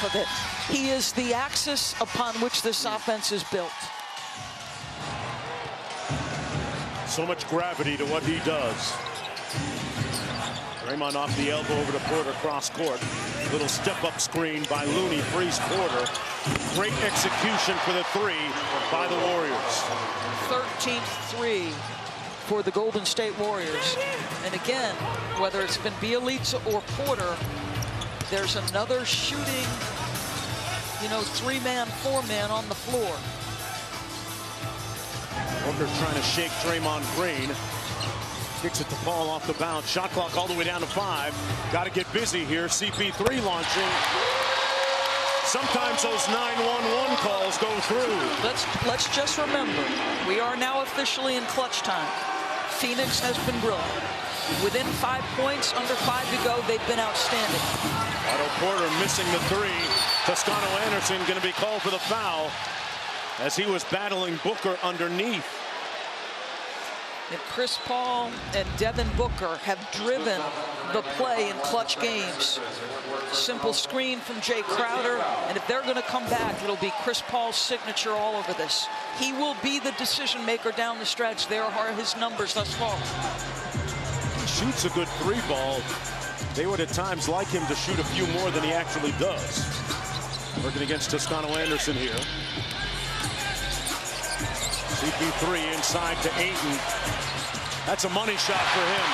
of it. He is the axis upon which this offense is built. So much gravity to what he does. Draymond off the elbow over to Porter, cross court. Little step-up screen by Looney, frees Porter. Great execution for the three by the Warriors. 13th three for the Golden State Warriors. And again, whether it's been Bjelica or Porter, there's another shooting, three-man, four-man on the floor. Booker trying to shake Draymond Green. Kicks it to Paul off the bounce. Shot clock all the way down to 5. Got to get busy here. CP3 launching. Sometimes those 9-1-1 calls go through. Let's just remember, we are now officially in clutch time. Phoenix has been brilliant. Within 5 points, under 5 to go, they've been outstanding. Otto Porter missing the three. Toscano Anderson going to be called for the foul as he was battling Booker underneath. And Chris Paul and Devin Booker have driven the play in clutch games. Simple screen from Jay Crowder, and if they're going to come back, it'll be Chris Paul's signature all over this. He will be the decision maker down the stretch. There are his numbers thus far. He shoots a good three ball. They would at times like him to shoot a few more than he actually does. Working against Toscano Anderson here. CP3 inside to Ayton. That's a money shot for him.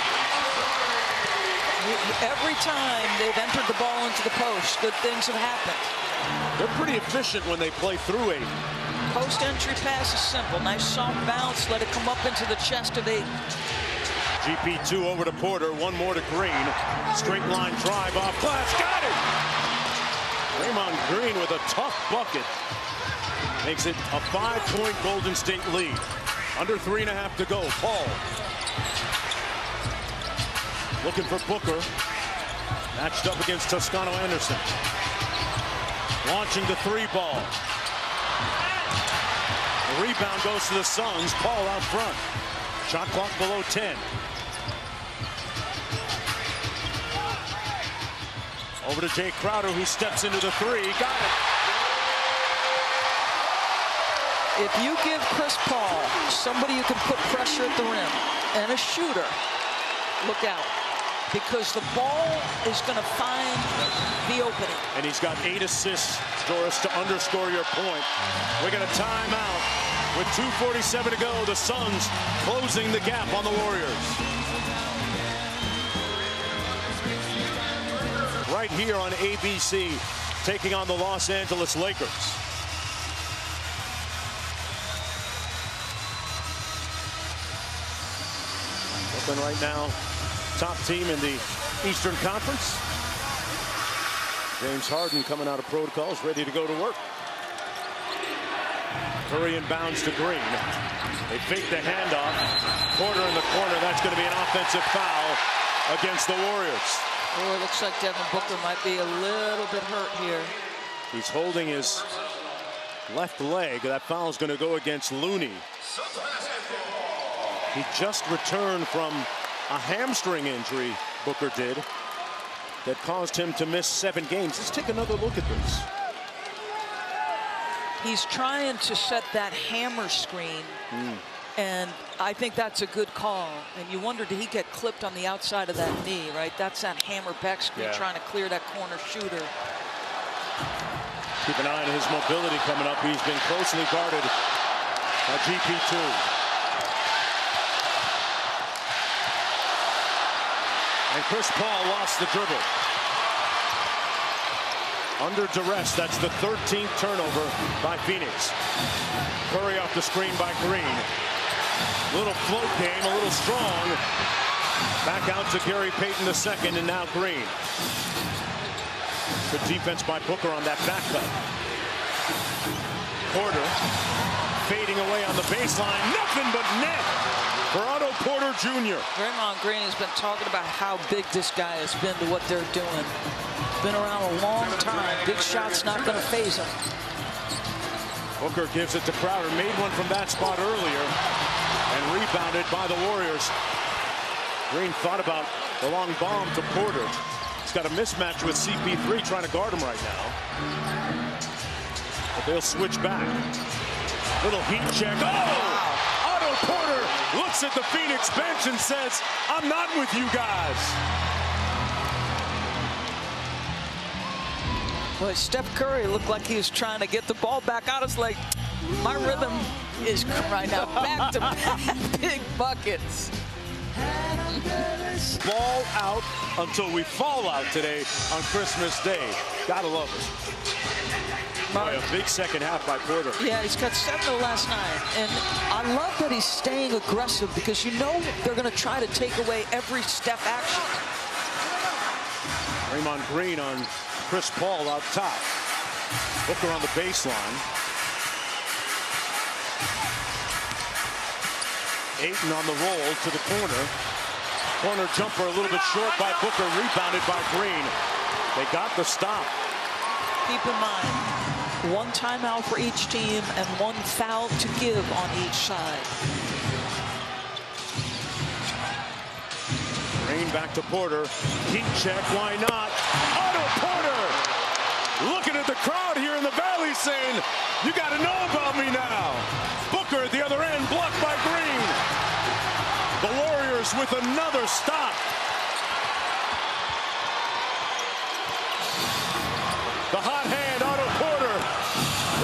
Every time they've entered the ball into the post, good things have happened. They're pretty efficient when they play through Ayton. Post entry pass is simple. Nice soft bounce. Let it come up into the chest of Ayton. GP2 over to Porter. One more to Green. Straight line drive off glass. Got it! Draymond Green with a tough bucket. Makes it a 5-point Golden State lead. Under 3.5 to go. Paul. Looking for Booker. Matched up against Toscano Anderson. Launching the three ball. The rebound goes to the Suns. Paul out front. Shot clock below 10. Over to Jay Crowder, who steps into the three. Got it. If you give Chris Paul somebody who can put pressure at the rim and a shooter, look out. Because the ball is going to find the opening. And he's got 8 assists, Doris, to underscore your point. We got a timeout with 2:47 to go. The Suns closing the gap on the Warriors. Right here on ABC, taking on the Los Angeles Lakers. Brooklyn right now, top team in the Eastern Conference. James Harden coming out of protocols, ready to go to work. Curry inbounds to Green. They fake the handoff. Porter in the corner. That's going to be an offensive foul against the Warriors. Oh, it looks like Devin Booker might be a little bit hurt here. He's holding his left leg. That foul is going to go against Looney. He just returned from a hamstring injury, Booker did, that caused him to miss 7 games. Let's take another look at this. He's trying to set that hammer screen, and I think that's a good call. And you wonder, did he get clipped on the outside of that knee, right? That's that hammer back screen trying to clear that corner shooter. Keep an eye on his mobility coming up. He's been closely guarded by GP2. And Chris Paul lost the dribble. Under duress, that's the 13th turnover by Phoenix. Curry off the screen by Green. Little float game, a little strong. Back out to Gary Payton II, and now Green. Good defense by Booker on that back cut. Porter fading away on the baseline. Nothing but net for Otto Porter Jr. Draymond Green has been talking about how big this guy has been to what they're doing. Been around a long time. Big shot's not going to faze him. Booker gives it to Crowder. Made one from that spot earlier and rebounded by the Warriors. Green thought about the long bomb to Porter. He's got a mismatch with CP3 trying to guard him right now. But they'll switch back. Little heat check. Oh! Otto Porter looks at the Phoenix bench and says, I'm not with you guys. Boy, Steph Curry looked like he was trying to get the ball back out. It's like, my rhythm is right now. Back to back big buckets. Ball out until we fall out today on Christmas Day. Gotta love it. Boy, a big second half by Porter. Yeah, he's got 7 the last 9. And I love that he's staying aggressive because you know they're going to try to take away every Steph action. Draymond Green on Chris Paul out top. Booker on the baseline. Ayton on the roll to the corner. Corner jumper a little bit short by Booker, rebounded by Green. They got the stop. Keep in mind, 1 timeout for each team and 1 foul to give on each side. Green back to Porter. Heat check, why not? Otto Porter! Looking at the crowd here in the Valley saying, you got to know about me now. Booker at the other end, blocked by Green. The Warriors with another stop. The hot hand, Otto Porter.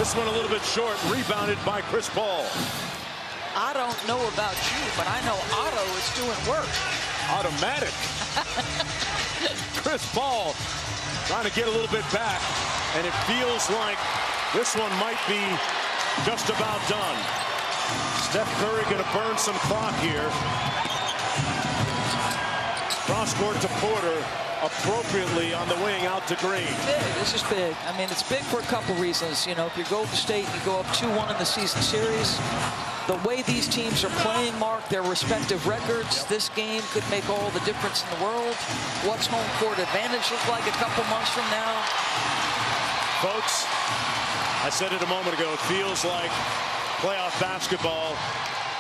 This one a little bit short, rebounded by Chris Paul. I don't know about you, but I know Otto is doing work. Automatic. Chris Paul trying to get a little bit back, and it feels like this one might be just about done. Steph Curry going to burn some clock here. Cross court to Porter, appropriately on the wing out to Green. Big. This is big. I mean, it's big for a couple reasons. You know, if you're Golden State, you go up 2-1 in the season series. The way these teams are playing, Mark, their respective records, this game could make all the difference in the world. What's home court advantage look like a couple months from now? Folks, I said it a moment ago, it feels like playoff basketball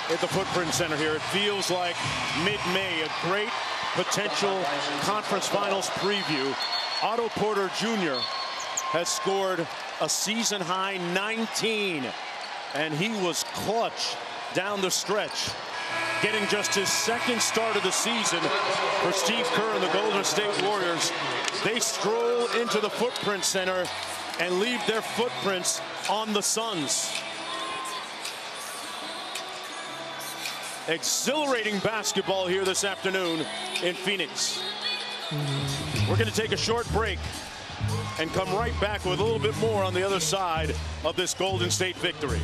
at the Footprint Center here. It feels like mid-May, a great potential conference finals preview. Otto Porter Jr. has scored a season-high 19, and he was clutch down the stretch, getting just his 2nd start of the season for Steve Kerr and the Golden State Warriors. They stroll into the Footprint Center and leave their footprints on the Suns. Exhilarating basketball here this afternoon in Phoenix. We're going to take a short break and come right back with a little bit more on the other side of this Golden State victory.